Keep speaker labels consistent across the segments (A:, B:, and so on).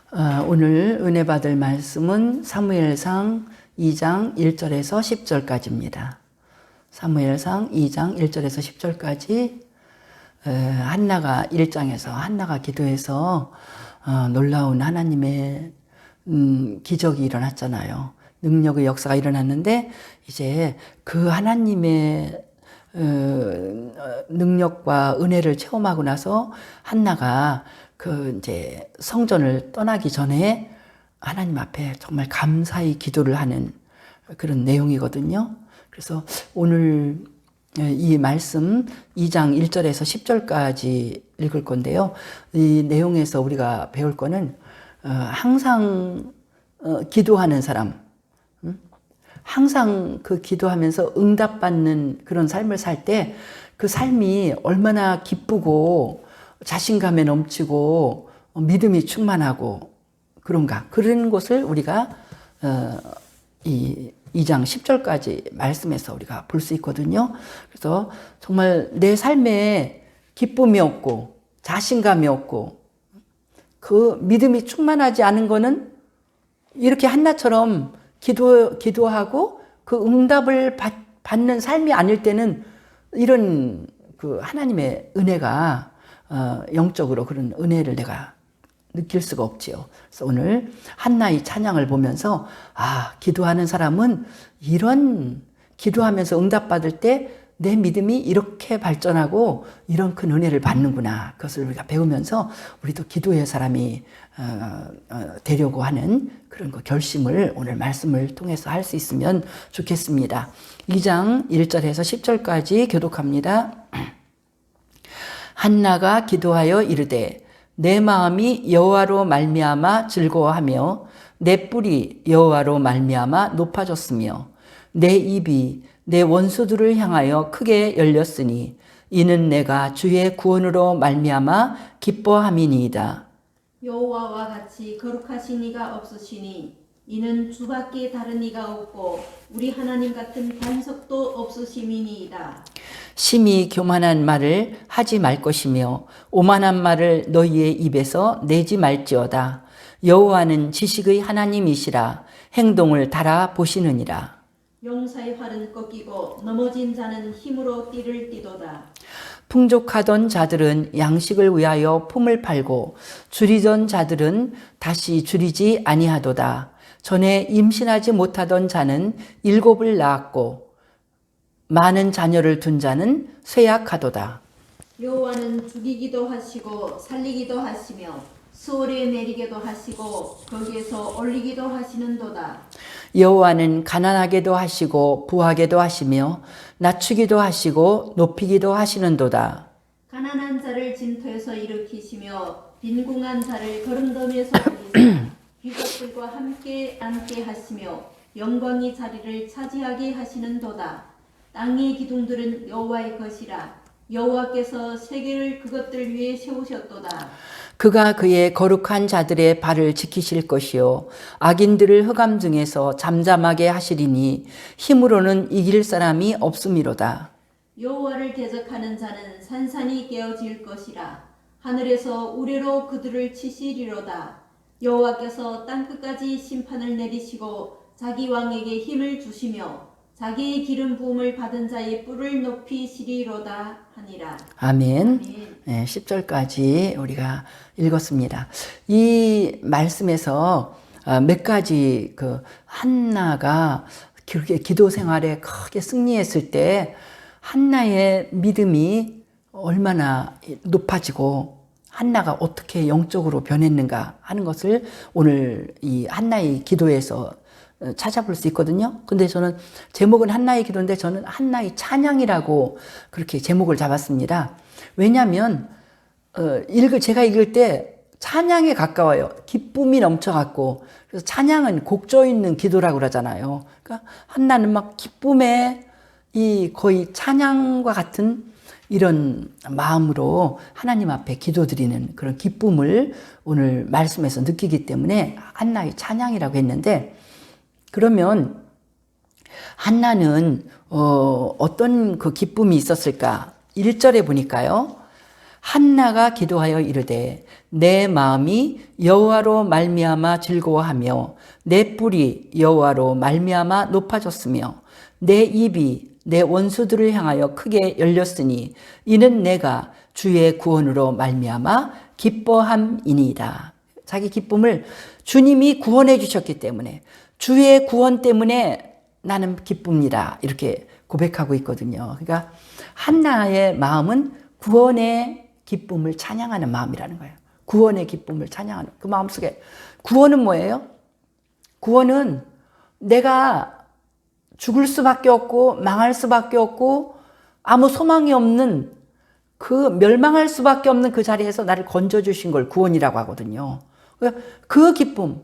A: 오늘 은혜 받을 말씀은 사무엘상 2장 1절에서 10절까지입니다. 사무엘상 2장 1절에서 10절까지 한나가 1장에서 한나가 기도해서 놀라운 하나님의 기적이 일어났잖아요. 능력의 역사가 일어났는데 이제 그 하나님의 능력과 은혜를 체험하고 나서 한나가 이제 성전을 떠나기 전에 하나님 앞에 정말 감사히 기도를 하는 그런 내용이거든요. 그래서 오늘 이 말씀 2장 1절에서 10절까지 읽을 건데요. 이 내용에서 우리가 배울 거는 항상 기도하는 사람, 항상 그 기도하면서 응답받는 그런 삶을 살 때 그 삶이 얼마나 기쁘고 자신감에 넘치고 믿음이 충만하고 그런가, 그런 것을 우리가 이 2장 10절까지 말씀에서 우리가 볼 수 있거든요. 그래서 정말 내 삶에 기쁨이 없고 자신감이 없고 그 믿음이 충만하지 않은 거는 이렇게 한나처럼 기도하고 그 응답을 받는 삶이 아닐 때는 이런 그 하나님의 은혜가 영적으로 그런 은혜를 내가 느낄 수가 없지요. 그래서 오늘 한나의 찬양을 보면서 기도하는 사람은 이런 기도하면서 응답받을 때 내 믿음이 이렇게 발전하고 이런 큰 은혜를 받는구나. 그것을 우리가 배우면서 우리도 기도의 사람이 되려고 하는 그런 거 결심을 오늘 말씀을 통해서 할 수 있으면 좋겠습니다. 2장 1절에서 10절까지 교독합니다. 한나가 기도하여 이르되 내 마음이 여호와로 말미암아 즐거워하며 내 뿔이 여호와로 말미암아 높아졌으며 내 입이 내 원수들을 향하여 크게 열렸으니 이는 내가 주의 구원으로 말미암아 기뻐함이니이다.
B: 여호와와 같이 거룩하신 이가 없으시니 이는 주밖에 다른 이가 없고 우리 하나님 같은 반석도 없으심이니이다.
A: 심히 교만한 말을 하지 말 것이며 오만한 말을 너희의 입에서 내지 말지어다. 여호와는 지식의 하나님이시라. 행동을 달아 보시느니라.
B: 용사의 활은 꺾이고 넘어진 자는 힘으로 띠를 띠도다.
A: 풍족하던 자들은 양식을 위하여 품을 팔고 줄이던 자들은 다시 줄이지 아니하도다. 전에 임신하지 못하던 자는 7을 낳았고 많은 자녀를 둔 자는 쇠약하도다.
B: 여호와는 죽이기도 하시고 살리기도 하시며 수월에 내리게도 하시고 거기에서 올리기도 하시는도다.
A: 여호와는 가난하게도 하시고 부하게도 하시며 낮추기도 하시고 높이기도 하시는도다.
B: 가난한 자를 진토에서 일으키시며 빈궁한 자를 거름덤에서 올리사 귀족들과 함께 앉게 하시며 영광이 자리를 차지하게 하시는도다. 땅의 기둥들은 여호와의 것이라. 여호와께서 세계를 그것들 위에 세우셨도다.
A: 그가 그의 거룩한 자들의 발을 지키실 것이요 악인들을 흑암 중에서 잠잠하게 하시리니 힘으로는 이길 사람이 없음이로다.
B: 여호와를 대적하는 자는 산산이 깨어질 것이라. 하늘에서 우레로 그들을 치시리로다. 여호와께서 땅끝까지 심판을 내리시고 자기 왕에게 힘을 주시며 자기의 기름 부음을 받은 자의 뿔을 높이시리로다 하니라.
A: 아멘. 네, 10절까지 우리가 읽었습니다. 이 말씀에서 몇 가지 한나가 그렇게 기도 생활에 크게 승리했을 때 한나의 믿음이 얼마나 높아지고 한나가 어떻게 영적으로 변했는가 하는 것을 오늘 이 한나의 기도에서 찾아볼 수 있거든요. 근데 저는 제목은 한나의 기도인데 저는 한나의 찬양이라고 그렇게 제목을 잡았습니다. 왜냐하면 제가 읽을 때 찬양에 가까워요. 기쁨이 넘쳐갖고. 그래서 찬양은 곡조 있는 기도라고 그러잖아요. 그러니까 한나는 막 기쁨에 이 거의 찬양과 같은 이런 마음으로 하나님 앞에 기도드리는 그런 기쁨을 오늘 말씀에서 느끼기 때문에 한나의 찬양이라고 했는데, 그러면 한나는 어떤 그 기쁨이 있었을까? 1절에 보니까요. 한나가 기도하여 이르되 내 마음이 여호와로 말미암아 즐거워하며 내 뿔이 여호와로 말미암아 높아졌으며 내 입이 내 원수들을 향하여 크게 열렸으니 이는 내가 주의 구원으로 말미암아 기뻐함이니이다. 자기 기쁨을 주님이 구원해 주셨기 때문에 주의 구원 때문에 나는 기쁩니다. 이렇게 고백하고 있거든요. 그러니까 한나의 마음은 구원의 기쁨을 찬양하는 마음이라는 거예요. 구원의 기쁨을 찬양하는 그 마음속에 구원은 뭐예요? 구원은 내가 죽을 수밖에 없고 망할 수밖에 없고 아무 소망이 없는 그 멸망할 수밖에 없는 그 자리에서 나를 건져주신 걸 구원이라고 하거든요. 그 기쁨,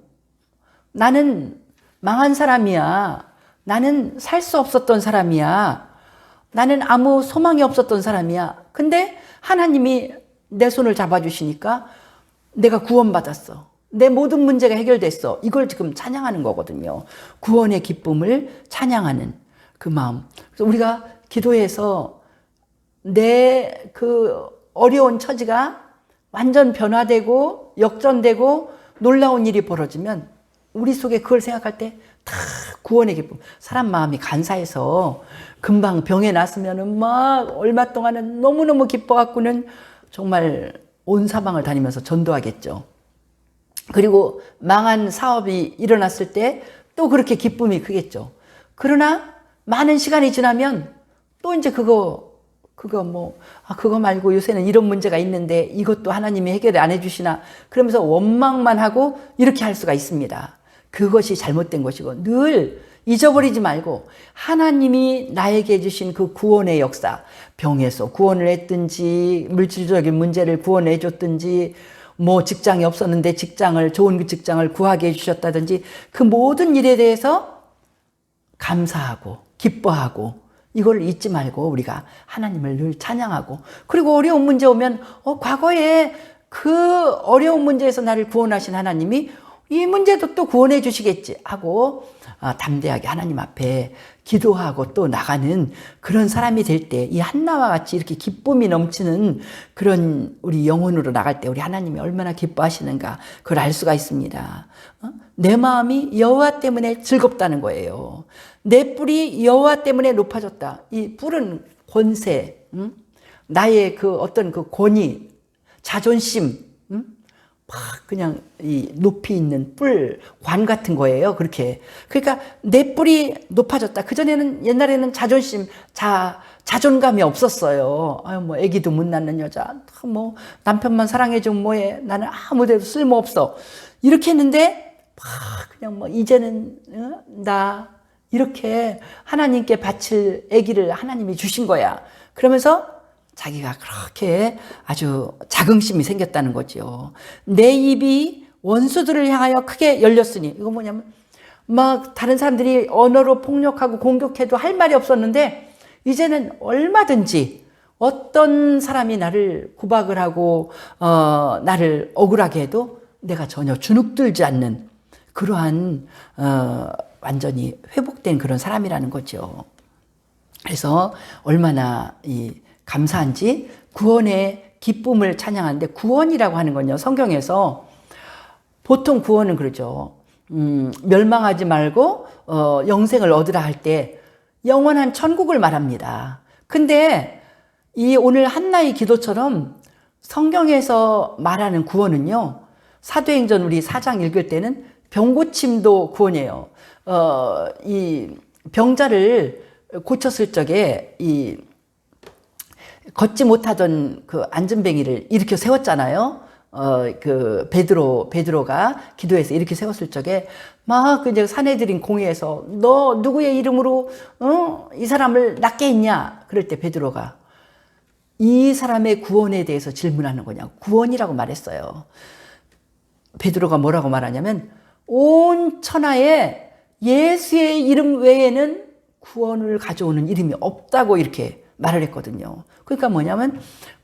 A: 나는 망한 사람이야. 나는 살 수 없었던 사람이야. 나는 아무 소망이 없었던 사람이야. 근데 하나님이 내 손을 잡아주시니까 내가 구원받았어. 내 모든 문제가 해결됐어. 이걸 지금 찬양하는 거거든요. 구원의 기쁨을 찬양하는 그 마음. 그래서 우리가 기도해서 내 그 어려운 처지가 완전 변화되고 역전되고 놀라운 일이 벌어지면 우리 속에 그걸 생각할 때 다 구원의 기쁨. 사람 마음이 간사해서 금방 병에 났으면은 막 얼마 동안은 너무너무 기뻐갖고는 정말 온 사방을 다니면서 전도하겠죠. 그리고 망한 사업이 일어났을 때 또 그렇게 기쁨이 크겠죠. 그러나 많은 시간이 지나면 또 이제 그거 말고 요새는 이런 문제가 있는데 이것도 하나님이 해결 안 해주시나 그러면서 원망만 하고 이렇게 할 수가 있습니다. 그것이 잘못된 것이고 늘 잊어버리지 말고 하나님이 나에게 주신 그 구원의 역사, 병에서 구원을 했든지 물질적인 문제를 구원해 줬든지 뭐 직장이 없었는데 좋은 직장을 구하게 해주셨다든지 그 모든 일에 대해서 감사하고 기뻐하고 이걸 잊지 말고 우리가 하나님을 늘 찬양하고 그리고 어려운 문제 오면 과거에 그 어려운 문제에서 나를 구원하신 하나님이 이 문제도 또 구원해 주시겠지 하고 담대하게 하나님 앞에 기도하고 또 나가는 그런 사람이 될 때 이 한나와 같이 이렇게 기쁨이 넘치는 그런 우리 영혼으로 나갈 때 우리 하나님이 얼마나 기뻐하시는가 그걸 알 수가 있습니다. 내 마음이 여호와 때문에 즐겁다는 거예요. 내 뿔이 여호와 때문에 높아졌다. 이 뿔은 권세, 나의 그 어떤 그 권위, 자존심, 막 그냥 이 높이 있는 뿔, 관 같은 거예요. 그렇게. 그러니까 내 뿔이 높아졌다. 그전에는 옛날에는 자존심, 자존감이 없었어요. 아유, 뭐, 애기도 못 낳는 여자. 뭐, 남편만 사랑해주면 뭐해. 나는 아무 데도 쓸모없어. 이렇게 했는데, 막 그냥 뭐, 이제는, 나, 이렇게 하나님께 바칠 애기를 하나님이 주신 거야. 그러면서 자기가 그렇게 아주 자긍심이 생겼다는 거죠. 내 입이 원수들을 향하여 크게 열렸으니 이거 뭐냐면 막 다른 사람들이 언어로 폭력하고 공격해도 할 말이 없었는데 이제는 얼마든지 어떤 사람이 나를 구박을 하고 나를 억울하게 해도 내가 전혀 주눅들지 않는 그러한 완전히 회복된 그런 사람이라는 거죠. 그래서 얼마나 감사한지 구원의 기쁨을 찬양하는데 구원이라고 하는 건요. 성경에서 보통 구원은 그러죠. 멸망하지 말고 영생을 얻으라 할 때 영원한 천국을 말합니다. 근데 이 오늘 한나의 기도처럼 성경에서 말하는 구원은요. 사도행전 우리 4장 읽을 때는 병고침도 구원이에요. 이 병자를 고쳤을 적에 걷지 못하던 그 안전뱅이를 일으켜 세웠잖아요. 그 베드로가 기도해서 이렇게 세웠을 적에 막 이제 사내들인 공회에서 너 누구의 이름으로 이 사람을 낫게 했냐? 그럴 때 베드로가 이 사람의 구원에 대해서 질문하는 거냐? 구원이라고 말했어요. 베드로가 뭐라고 말하냐면 온 천하에 예수의 이름 외에는 구원을 가져오는 이름이 없다고 이렇게 말을 했거든요. 그러니까 뭐냐면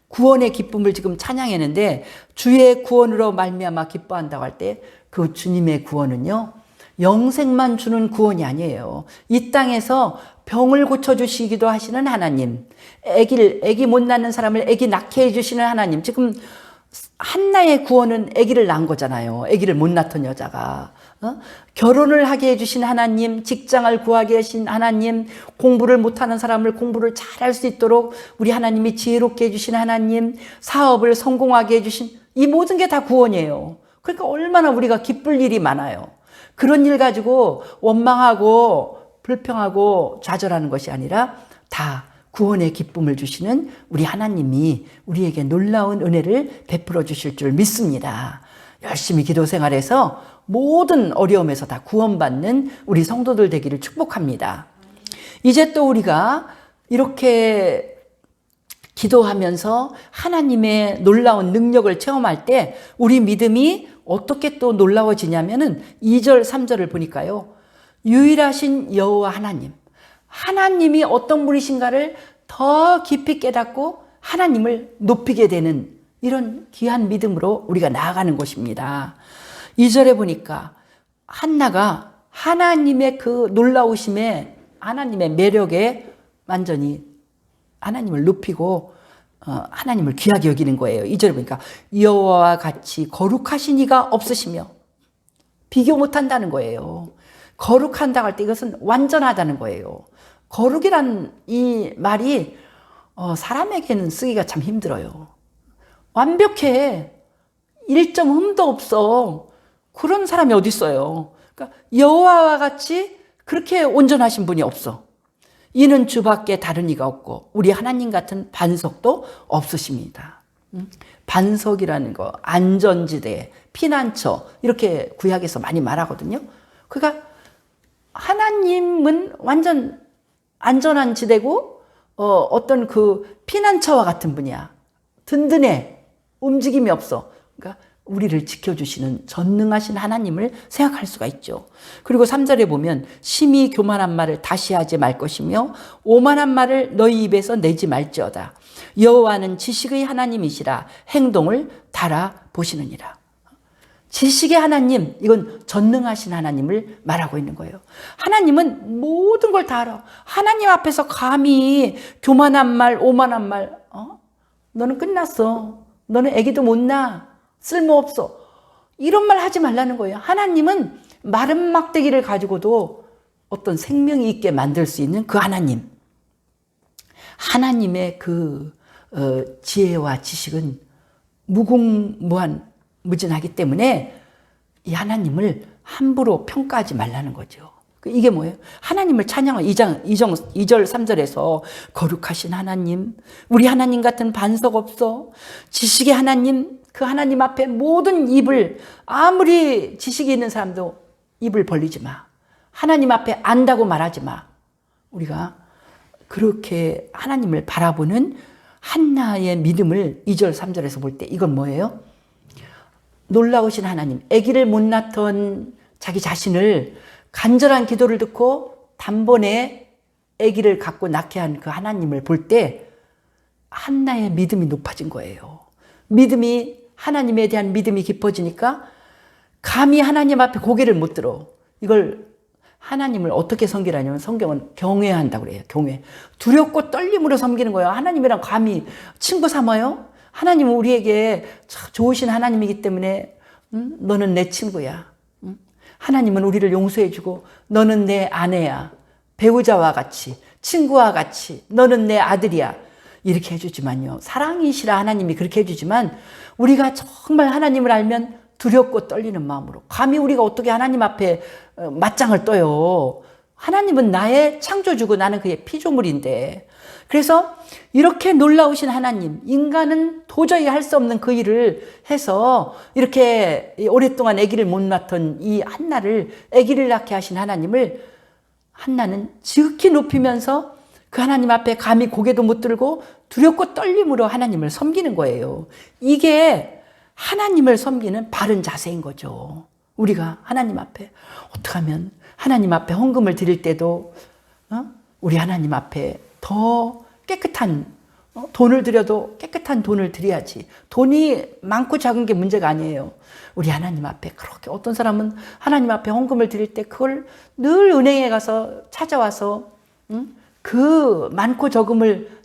A: 구원의 기쁨을 지금 찬양했는데 주의 구원으로 말미암아 기뻐한다고 할 때 그 주님의 구원은요. 영생만 주는 구원이 아니에요. 이 땅에서 병을 고쳐주시기도 하시는 하나님, 아기 못 낳는 사람을 아기 낳게 해주시는 하나님. 지금 한나의 구원은 아기를 낳은 거잖아요. 아기를 못 낳던 여자가. 결혼을 하게 해주신 하나님, 직장을 구하게 하신 하나님, 공부를 못하는 사람을 공부를 잘할 수 있도록 우리 하나님이 지혜롭게 해주신 하나님, 사업을 성공하게 해주신 이 모든 게 다 구원이에요. 그러니까 얼마나 우리가 기쁠 일이 많아요. 그런 일 가지고 원망하고 불평하고 좌절하는 것이 아니라 다 구원의 기쁨을 주시는 우리 하나님이 우리에게 놀라운 은혜를 베풀어 주실 줄 믿습니다. 열심히 기도 생활해서 모든 어려움에서 다 구원받는 우리 성도들 되기를 축복합니다. 이제 또 우리가 이렇게 기도하면서 하나님의 놀라운 능력을 체험할 때 우리 믿음이 어떻게 또 놀라워지냐면은 2절, 3절을 보니까요. 유일하신 여호와 하나님, 하나님이 어떤 분이신가를 더 깊이 깨닫고 하나님을 높이게 되는 이런 귀한 믿음으로 우리가 나아가는 것입니다. 2절에 보니까 한나가 하나님의 그 놀라우심에 하나님의 매력에 완전히 하나님을 높이고 하나님을 귀하게 여기는 거예요. 2절에 보니까 여호와와 같이 거룩하신 이가 없으시며 비교 못한다는 거예요. 거룩한다고 할 때 이것은 완전하다는 거예요. 거룩이란 이 말이 사람에게는 쓰기가 참 힘들어요. 완벽해. 1점 흠도 없어. 그런 사람이 어디 있어요. 그러니까 여호와와 같이 그렇게 온전하신 분이 없어. 이는 주밖에 다른 이가 없고 우리 하나님 같은 반석도 없으십니다. 반석이라는 거, 안전지대, 피난처 이렇게 구약에서 많이 말하거든요. 그러니까 하나님은 완전 안전한 지대고 어떤 그 피난처와 같은 분이야. 든든해. 움직임이 없어. 그러니까 우리를 지켜주시는 전능하신 하나님을 생각할 수가 있죠. 그리고 3절에 보면 심히 교만한 말을 다시 하지 말 것이며 오만한 말을 너희 입에서 내지 말지어다. 여호와는 지식의 하나님이시라 행동을 달아보시느니라. 지식의 하나님, 이건 전능하신 하나님을 말하고 있는 거예요. 하나님은 모든 걸 다 알아. 하나님 앞에서 감히 교만한 말, 오만한 말, 너는 끝났어. 너는 애기도 못 낳아. 쓸모없어. 이런 말 하지 말라는 거예요. 하나님은 마른 막대기를 가지고도 어떤 생명이 있게 만들 수 있는 그 하나님. 하나님의 그 지혜와 지식은 무궁무진하기 때문에 이 하나님을 함부로 평가하지 말라는 거죠. 이게 뭐예요? 하나님을 찬양하고 2절 3절에서 거룩하신 하나님, 우리 하나님 같은 반석 없어. 지식의 하나님, 그 하나님 앞에 모든 입을, 아무리 지식이 있는 사람도 입을 벌리지 마. 하나님 앞에 안다고 말하지 마. 우리가 그렇게 하나님을 바라보는 한나의 믿음을 2절 3절에서 볼 때 이건 뭐예요? 놀라우신 하나님, 아기를 못 낳던 자기 자신을 간절한 기도를 듣고 단번에 아기를 갖고 낳게 한 그 하나님을 볼 때 한나의 믿음이 높아진 거예요. 믿음이, 하나님에 대한 믿음이 깊어지니까 감히 하나님 앞에 고개를 못 들어. 이걸 하나님을 어떻게 섬기라냐면 성경은 경외한다고 그래요. 경외. 두렵고 떨림으로 섬기는 거예요. 하나님이랑 감히 친구 삼아요? 하나님은 우리에게 참 좋으신 하나님이기 때문에 너는 내 친구야. 하나님은 우리를 용서해주고 너는 내 아내야. 배우자와 같이, 친구와 같이, 너는 내 아들이야. 이렇게 해주지만요. 사랑이시라 하나님이 그렇게 해주지만 우리가 정말 하나님을 알면 두렵고 떨리는 마음으로 감히 우리가 어떻게 하나님 앞에 맞짱을 떠요. 하나님은 나의 창조주고 나는 그의 피조물인데, 그래서 이렇게 놀라우신 하나님, 인간은 도저히 할 수 없는 그 일을 해서 이렇게 오랫동안 아기를 못 낳던 이 한나를 아기를 낳게 하신 하나님을 한나는 지극히 높이면서 그 하나님 앞에 감히 고개도 못 들고 두렵고 떨림으로 하나님을 섬기는 거예요. 이게 하나님을 섬기는 바른 자세인 거죠. 우리가 하나님 앞에 어떻게 하면 하나님 앞에 헌금을 드릴 때도 우리 하나님 앞에 더 깨끗한 돈을 드려도 깨끗한 돈을 드려야지. 돈이 많고 작은 게 문제가 아니에요. 우리 하나님 앞에 그렇게 어떤 사람은 하나님 앞에 헌금을 드릴 때 그걸 늘 은행에 가서 찾아와서 그 많고 적음을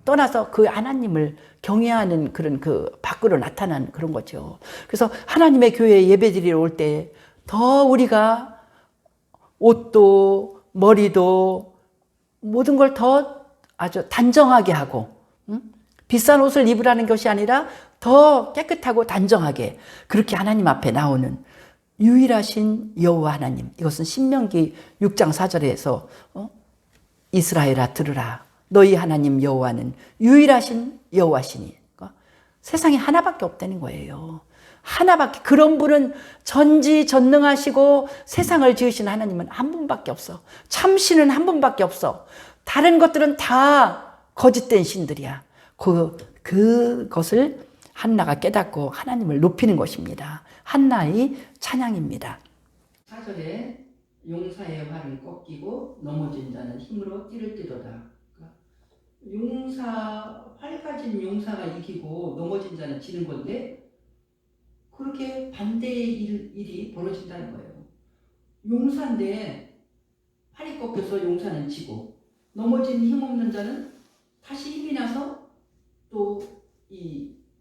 A: 떠나서 그 하나님을 경외하는 그런 그 밖으로 나타나는 그런 거죠. 그래서 하나님의 교회에 예배드리러 올 때 더 우리가 옷도 머리도 모든 걸 더 아주 단정하게 하고, 비싼 옷을 입으라는 것이 아니라 더 깨끗하고 단정하게 그렇게 하나님 앞에 나오는 유일하신 여호와 하나님. 이것은 신명기 6장 4절에서 이스라엘아 들으라. 너희 하나님 여호와는 유일하신 여호와시니. 세상에 하나밖에 없다는 거예요. 하나밖에. 그런 분은 전지전능하시고 세상을 지으신 하나님은 한 분밖에 없어. 참신은 한 분밖에 없어. 다른 것들은 다 거짓된 신들이야. 그것을 한나가 깨닫고 하나님을 높이는 것입니다. 한나의 찬양입니다. 4절에 용사의 활은 꺾이고 넘어진 자는 힘으로 띠를 띠도다. 활 가진 용사가 이기고 넘어진 자는 지는 건데 그렇게 반대의 일이 벌어진다는 거예요. 용사인데 활이 꺾여서 용사는 지고 넘어진 힘없는 자는 다시 힘이 나서 또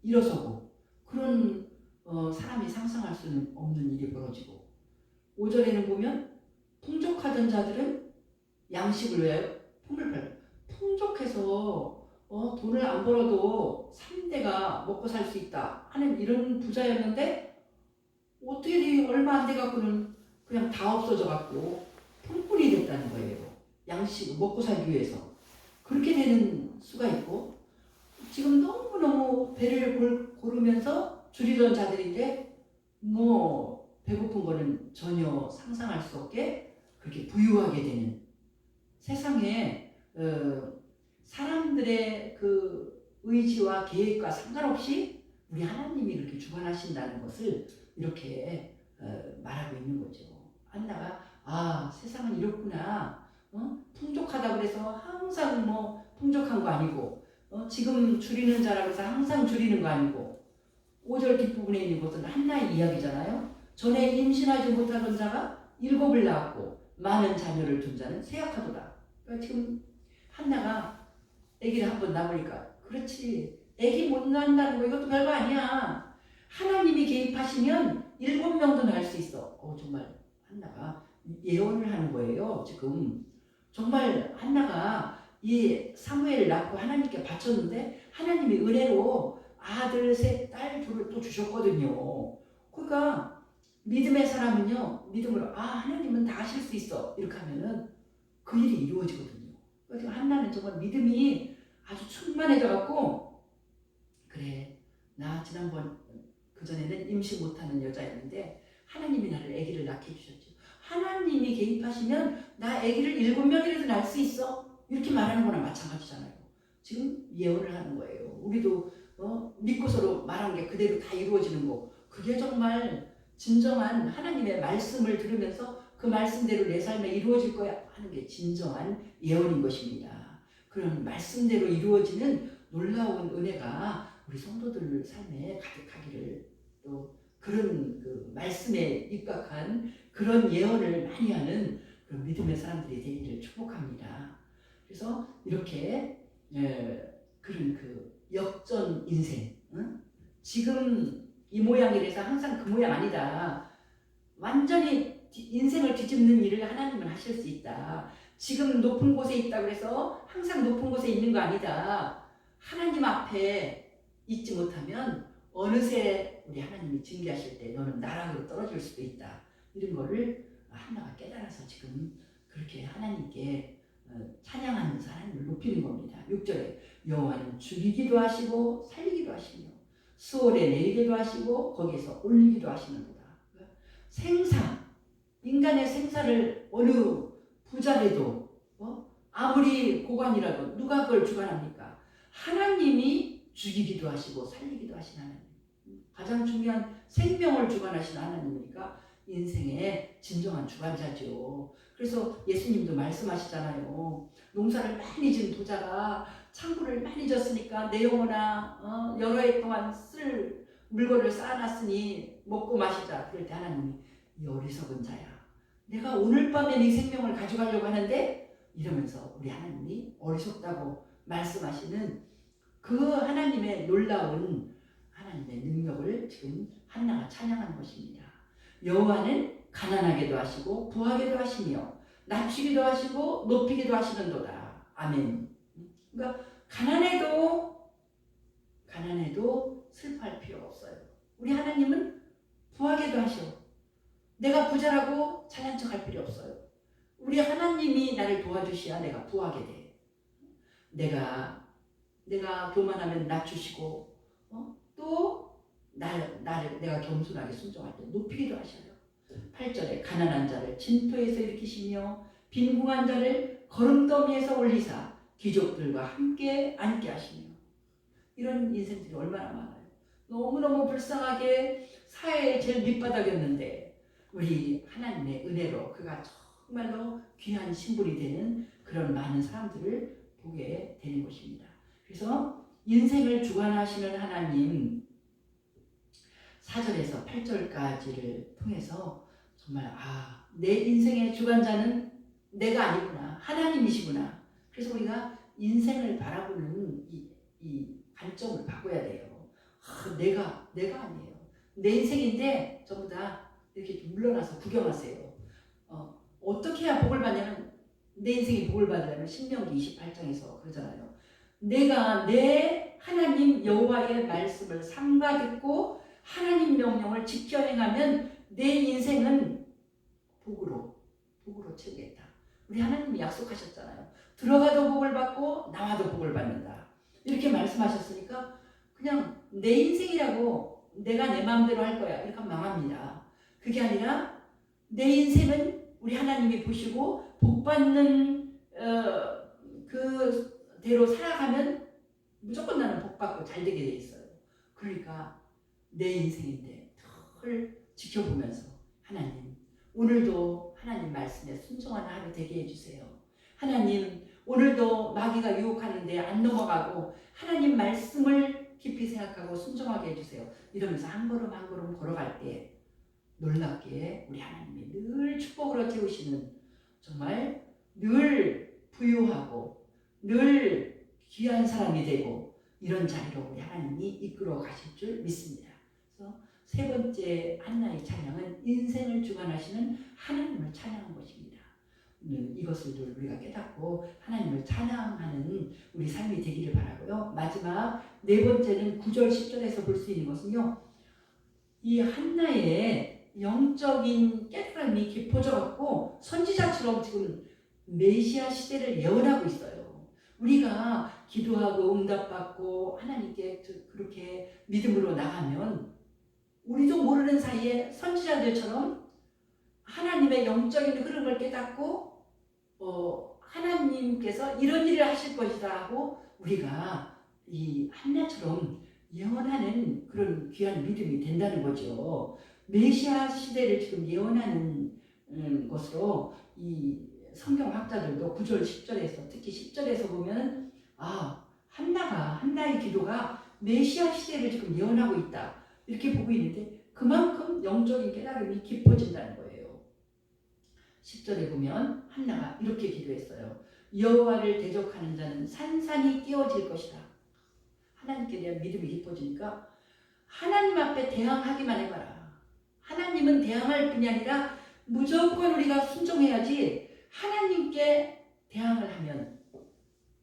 A: 일어서고 그런 사람이 상상할 수는 없는 일이 벌어지고 5절에는 보면 풍족하던 자들은 양식을 위하여 품을 팔고 풍족해서 돈을 안 벌어도 3대가 먹고 살 수 있다 하는 이런 부자였는데 어떻게 얼마 안 돼갖고는 그냥 다 없어져갖고 품꾼이 됐다는 거예요. 양식 먹고 살기 위해서 그렇게 되는 수가 있고 지금 너무너무 배를 고르면서 줄이던 자들인데 뭐 배고픈 거는 전혀 상상할 수 없게 그렇게 부유하게 되는 세상에 사람들의 그 의지와 계획과 상관없이 우리 하나님이 그렇게 주관하신다는 것을 이렇게 말하고 있는 거죠. 한나가 세상은 이렇구나. 풍족하다고 해서 항상 뭐 풍족한 거 아니고 지금 줄이는 자라고 해서 항상 줄이는 거 아니고 5절 뒷부분에 있는 것은 한나의 이야기잖아요. 전에 임신하지 못하던 자가 7을 낳았고 많은 자녀를 둔 자는 쇠약하도다. 그러니까 지금 한나가 아기를 한 번 낳으니까 그렇지 아기 못 낳는다는 거 이것도 별거 아니야. 하나님이 개입하시면 7명도 낳을 수 있어. 정말 한나가 예언을 하는 거예요. 지금 정말 한나가 이 사무엘을 낳고 하나님께 바쳤는데 하나님이 은혜로 아들 셋, 딸 둘을 또 주셨거든요. 그러니까 믿음의 사람은요 믿음으로 하나님은 다 하실 수 있어 이렇게 하면은 그 일이 이루어지거든요. 그래서 한나는 정말 믿음이 아주 충만해져 갖고 그래 나 지난번 그전에는 임신 못하는 여자였는데 하나님이 나를 아기를 낳게 해주셨죠. 하나님이 개입하시면 나 아기를 7명이라도 낳을 수 있어 이렇게 말하는 거랑 마찬가지잖아요. 지금 예언을 하는 거예요. 우리도 믿고서로 말한 게 그대로 다 이루어지는 거 그게 정말 진정한 하나님의 말씀을 들으면서 그 말씀대로 내 삶에 이루어질 거야 하는 게 진정한 예언인 것입니다. 그런 말씀대로 이루어지는 놀라운 은혜가 우리 성도들 삶에 가득하기를 또 그런 그 말씀에 입각한 그런 예언을 많이 하는 그런 믿음의 사람들이 되기를 축복합니다. 그래서 이렇게 그런 그 역전 인생 지금 이 모양이라서 항상 그 모양 아니다. 완전히 인생을 뒤집는 일을 하나님은 하실 수 있다. 지금 높은 곳에 있다고 해서 항상 높은 곳에 있는 거 아니다. 하나님 앞에 있지 못하면 어느새 우리 하나님이 징계하실 때 너는 나락으로 떨어질 수도 있다. 이런 거를 한나가 깨달아서 지금 그렇게 하나님께 찬양하는 하나님을 높이는 겁니다. 6절에 여호와는 죽이기도 하시고 살리기도 하시며 수월에 내리기도 하시고 거기에서 올리기도 하시는도다. 생사, 인간의 생사를 어느 부자라도 아무리 고관이라도 누가 그걸 주관합니까? 하나님이 죽이기도 하시고 살리기도 하신 하나님. 가장 중요한 생명을 주관하신 하나님이니까 인생의 진정한 주관자죠. 그래서 예수님도 말씀하시잖아요. 농사를 많이 지은 부자가 창고를 많이 졌으니까 내 영혼아 여러 해 동안 쓸 물건을 쌓아놨으니 먹고 마시자. 그럴 때 하나님이 이 어리석은 자야. 내가 오늘 밤에 네 생명을 가져가려고 하는데 이러면서 우리 하나님이 어리석다고 말씀하시는 그 하나님의 놀라운 하나님의 능력을 지금 한나가 찬양하는 것입니다. 여호와는 가난하게도 하시고 부하게도 하시며 낮추기도 하시고 높이기도 하시는도다. 아멘. 그러니까 가난해도 슬퍼할 필요가 없어요. 우리 하나님은 부하게도 하셔. 내가 부자라고 잘난 척할 필요 없어요. 우리 하나님이 나를 도와주셔야 내가 부하게 돼. 내가 교만하면 낮추시고 또 나를 내가 겸손하게 순종할 때 높이기도 하셔요. 8절에 가난한 자를 진토에서 일으키시며 빈궁한 자를 거름더미에서 올리사 귀족들과 함께 앉게 하시며. 이런 인생들이 얼마나 많아요. 너무너무 불쌍하게 사회의 제일 밑바닥이었는데 우리 하나님의 은혜로 그가 정말로 귀한 신분이 되는 그런 많은 사람들을 보게 되는 것입니다. 그래서 인생을 주관하시는 하나님 4절에서 8절까지를 통해서 정말 내 인생의 주관자는 내가 아니구나. 하나님이시구나. 그래서 우리가 인생을 바라보는 이 관점을 바꿔야 돼요. 내가 아니에요. 내 인생인데 전부 다 이렇게 좀 물러나서 구경하세요. 어떻게 해야 복을 받냐면 내 인생이 복을 받으려면 신명기 28장에서 그러잖아요. 내가 내 하나님 여호와의 말씀을 삼가 듣고 하나님 명령을 지켜 행하면 내 인생은 복으로 채우겠다. 우리 하나님이 약속하셨잖아요. 들어가도 복을 받고 나와도 복을 받는다. 이렇게 말씀하셨으니까 그냥 내 인생이라고 내가 내 마음대로 할 거야. 이렇게 하면 망합니다. 그게 아니라 내 인생은 우리 하나님이 보시고 복받는 그대로 살아가면 무조건 나는 복받고 잘되게 돼 있어요. 그러니까 내 인생인데 늘 지켜보면서 하나님 오늘도 하나님 말씀에 순종하는 하루 되게 해주세요. 하나님 오늘도 마귀가 유혹하는데 안 넘어가고 하나님 말씀을 깊이 생각하고 순종하게 해주세요. 이러면서 한 걸음 한 걸음 걸어갈 때 놀랍게 우리 하나님이 늘 축복으로 채우시는 정말 늘 부유하고 늘 귀한 사람이 되고 이런 자리로 우리 하나님이 이끌어 가실 줄 믿습니다. 그래서 세 번째 한나의 찬양은 인생을 주관하시는 하나님을 찬양한 것입니다. 이것을 우리가 깨닫고 하나님을 찬양하는 우리 삶이 되기를 바라고요. 마지막 네 번째는 9절 10절에서 볼 수 있는 것은요. 이 한나의 영적인 깨달음이 깊어져 갖고 선지자처럼 지금 메시아 시대를 예언하고 있어요. 우리가 기도하고 응답받고 하나님께 그렇게 믿음으로 나가면 우리도 모르는 사이에 선지자들처럼 하나님의 영적인 흐름을 깨닫고 하나님께서 이런 일을 하실 것이다 하고 우리가 이 한나처럼 예언하는 그런 귀한 믿음이 된다는 거죠. 메시아 시대를 지금 예언하는 것으로 이 성경학자들도 9절 10절에서 특히 10절에서 보면 한나의 기도가 메시아 시대를 지금 예언하고 있다 이렇게 보고 있는데 그만큼 영적인 깨달음이 깊어진다는 거예요. 10절에 보면 한나가 이렇게 기도했어요. 여호와를 대적하는 자는 산산이 깨어질 것이다. 하나님께 대한 믿음이 깊어지니까 하나님 앞에 대항하기만 해봐라. 하나님은 대항할 뿐이 아니라 무조건 우리가 순종해야지 하나님께 대항을 하면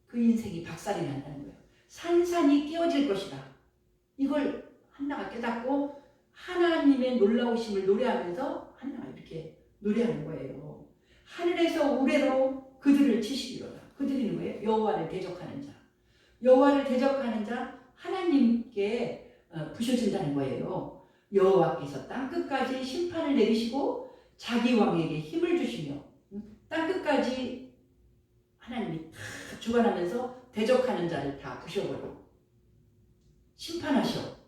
A: 그 인생이 박살이 난다는 거예요. 산산이 깨어질 것이다. 이걸 한나가 깨닫고 하나님의 놀라우심을 노래하면서 한나가 이렇게 노래하는 거예요. 하늘에서 우레로 그들을 치시리로다. 그들이 누구예요? 여호와를 대적하는 자. 여호와를 대적하는 자 하나님께 부셔진다는 거예요. 여호와께서 땅끝까지 심판을 내리시고 자기 왕에게 힘을 주시며 땅끝까지 하나님이 다 주관하면서 대적하는 자를 다 부셔버려 심판하셔.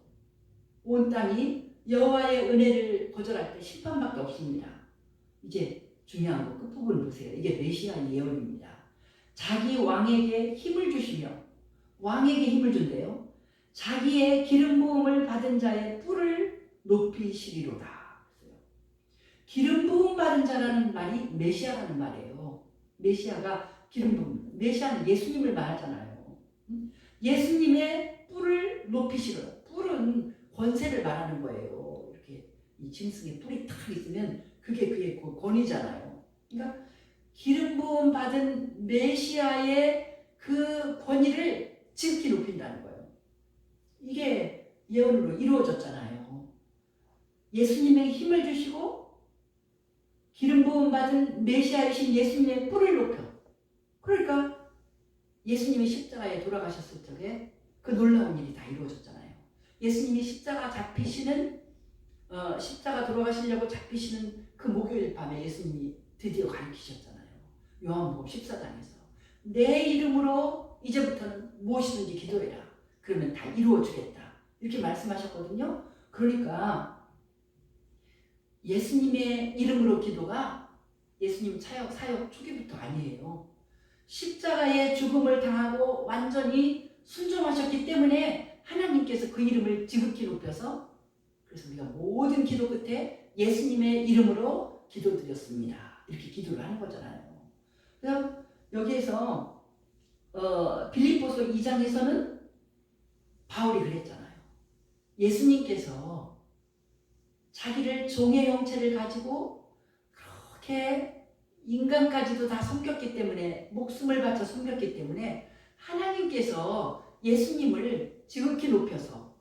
A: 온 땅이 여호와의 은혜를 거절할 때 심판밖에 없습니다. 이제 중요한 거 끝부분 보세요. 이게 메시아 예언입니다. 자기 왕에게 힘을 주시며 왕에게 힘을 준대요. 자기의 기름 부음을 받은 자의 뿔을 높이시리로다. 기름 부음 받은 자라는 말이 메시아라는 말이에요. 메시아가 기름 부음. 메시아는 예수님을 말하잖아요. 예수님의 뿔을 높이시려. 뿔은 권세를 말하는 거예요. 이렇게 이 짐승의 뿔이 탁 있으면 그게 그의 권위잖아요. 그러니까 기름 부음 받은 메시아의 그 권위를 지극히 높인다는 거예요. 이게 예언으로 이루어졌잖아요. 예수님에게 힘을 주시고 기름 부음 받은 메시아이신 예수님의 뿔을 높여. 그러니까 예수님이 십자가에 돌아가셨을 적에 그 놀라운 일이 다 이루어졌잖아요. 예수님이 십자가 돌아가시려고 잡히시는 그 목요일 밤에 예수님이 드디어 가르치셨잖아요. 요한복음 14장에서 내 이름으로 이제부터는 무엇이든지 기도해라. 그러면 다 이루어주겠다. 이렇게 말씀하셨거든요. 그러니까 예수님의 이름으로 기도가 예수님 사역 초기부터 아니에요. 십자가의 죽음을 당하고 완전히 순종하셨기 때문에 하나님께서 그 이름을 지극히 높여서 그래서 우리가 모든 기도 끝에 예수님의 이름으로 기도드렸습니다. 이렇게 기도를 하는 거잖아요. 그래서 여기에서 빌립보서 2장에서는 바울이 그랬잖아요. 예수님께서 자기를 종의 형체를 가지고 그렇게 인간까지도 다 섬겼기 때문에 목숨을 바쳐 섬겼기 때문에 하나님께서 예수님을 지극히 높여서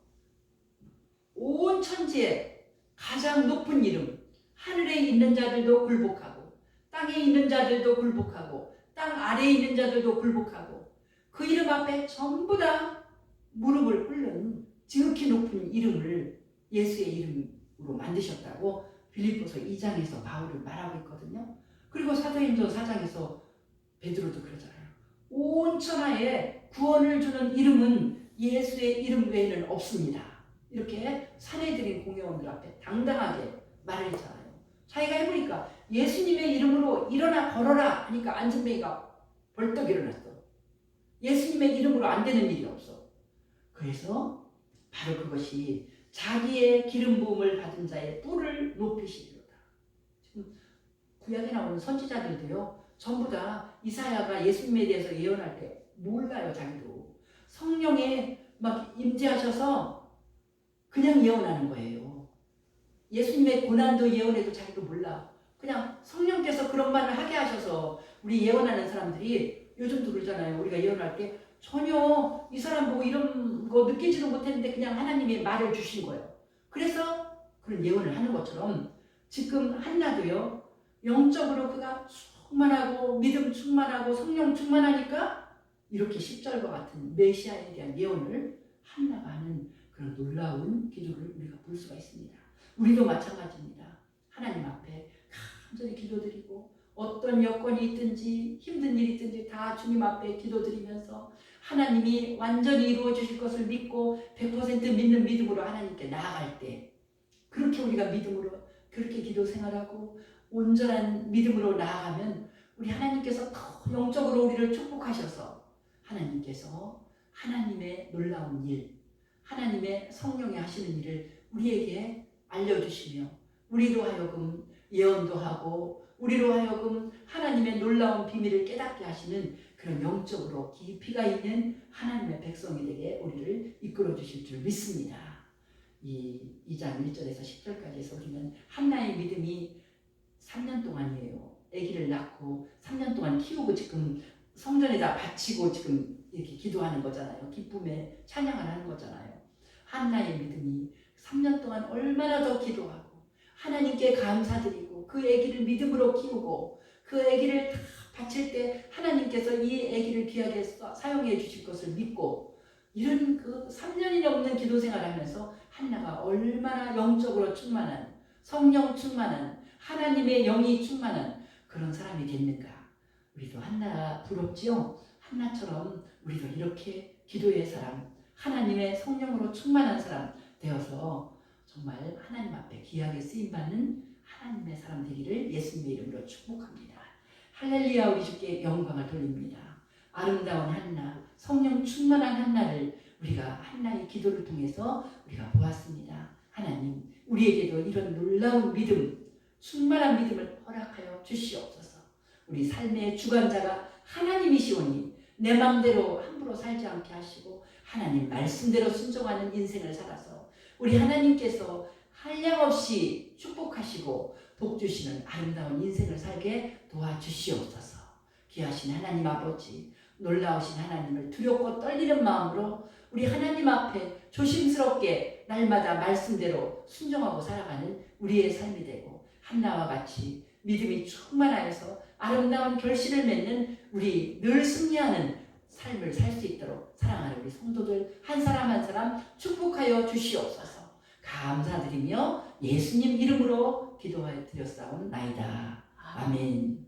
A: 온 천지에 가장 높은 이름, 하늘에 있는 자들도 굴복하고 땅에 있는 자들도 굴복하고 땅 아래에 있는 자들도 굴복하고 그 이름 앞에 전부 다 무릎을 꿇는 지극히 높은 이름을 예수의 이름으로 만드셨다고 빌립보서 2장에서 바울을 말하고 있거든요. 그리고 사도행전 4장에서 베드로도 그러잖아요. 온 천하에 구원을 주는 이름은 예수의 이름 외에는 없습니다. 이렇게 사내들인 공회원들 앞에 당당하게 말을 했잖아요. 자기가 해보니까 예수님의 이름으로 일어나 걸어라 하니까 안진뱅이가 벌떡 일어났어. 예수님의 이름으로 안 되는 일이 없어. 그래서 바로 그것이 자기의 기름 부음을 받은 자의 뿔을 높이시리로다. 지금 구약에 나오는 선지자들도요, 전부 다 이사야가 예수님에 대해서 예언할 때 몰라요. 자기도 성령에 막 임재하셔서 그냥 예언하는 거예요. 예수님의 고난도 예언해도 자기도 몰라. 그냥 성령께서 그런 말을 하게 하셔서 우리 예언하는 사람들이 요즘도 그러잖아요. 우리가 예언할 때 전혀 이 사람 보고 이런 거 느끼지도 못했는데 그냥 하나님의 말을 주신 거예요. 그래서 그런 예언을 하는 것처럼 지금 한나도요, 영적으로 그가 충만하고 믿음 충만하고 성령 충만하니까 이렇게 10절과 같은 메시아에 대한 예언을 한나가 하는 그런 놀라운 기도를 우리가 볼 수가 있습니다. 우리도 마찬가지입니다. 하나님 앞에 간절히 기도드리고 어떤 여건이 있든지 힘든 일이 있든지 다 주님 앞에 기도드리면서 하나님이 완전히 이루어 주실 것을 믿고 100% 믿는 믿음으로 하나님께 나아갈 때 그렇게 우리가 믿음으로 그렇게 기도 생활하고 온전한 믿음으로 나아가면 우리 하나님께서 더 영적으로 우리를 축복하셔서 하나님께서 하나님의 놀라운 일, 하나님의 성령이 하시는 일을 우리에게 알려주시며 우리로 하여금 예언도 하고 우리로 하여금 하나님의 놀라운 비밀을 깨닫게 하시는 그런 영적으로 깊이가 있는 하나님의 백성이 되게 우리를 이끌어 주실 줄 믿습니다. 이 2장 1절에서 10절까지에서 우리는 한나의 믿음이 3년 동안이에요. 아기를 낳고 3년 동안 키우고 지금 성전에다 바치고 지금 이렇게 기도하는 거잖아요. 기쁨에 찬양을 하는 거잖아요. 한나의 믿음이 3년 동안 얼마나 더 기도하고 하나님께 감사드리고 그 아기를 믿음으로 키우고 그 아기를 다 바칠 때 하나님께서 이 아기를 귀하게 사용해 주실 것을 믿고 이런 그 3년이 넘는 기도 생활을 하면서 한나가 얼마나 영적으로 충만한 성령 충만한 하나님의 영이 충만한 그런 사람이 됐는가. 우리도 한나 부럽지요? 한나처럼 우리도 이렇게 기도의 사람, 하나님의 성령으로 충만한 사람 되어서 정말 하나님 앞에 귀하게 쓰임받는 하나님의 사람 되기를 예수님의 이름으로 축복합니다. 할렐루야. 우리 주께 영광을 돌립니다. 아름다운 한나, 성령 충만한 한나를 우리가 한나의 기도를 통해서 우리가 보았습니다. 하나님, 우리에게도 이런 놀라운 믿음, 충만한 믿음을 허락하여 주시옵소서. 우리 삶의 주관자가 하나님이시오니 내 마음대로 함부로 살지 않게 하시고 하나님 말씀대로 순종하는 인생을 살아서 우리 하나님께서 한량없이 축복하시고 복주시는 아름다운 인생을 살게 도와주시옵소서. 귀하신 하나님 아버지, 놀라우신 하나님을 두렵고 떨리는 마음으로 우리 하나님 앞에 조심스럽게 날마다 말씀대로 순종하고 살아가는 우리의 삶이 되고 한나와 같이 믿음이 충만하여서 아름다운 결실을 맺는 우리 늘 승리하는 삶을 살 수 있도록 사랑하는 우리 성도들 한 사람 한 사람 축복하여 주시옵소서. 감사드리며 예수님 이름으로 기도하여 드렸사옵나이다. 아멘.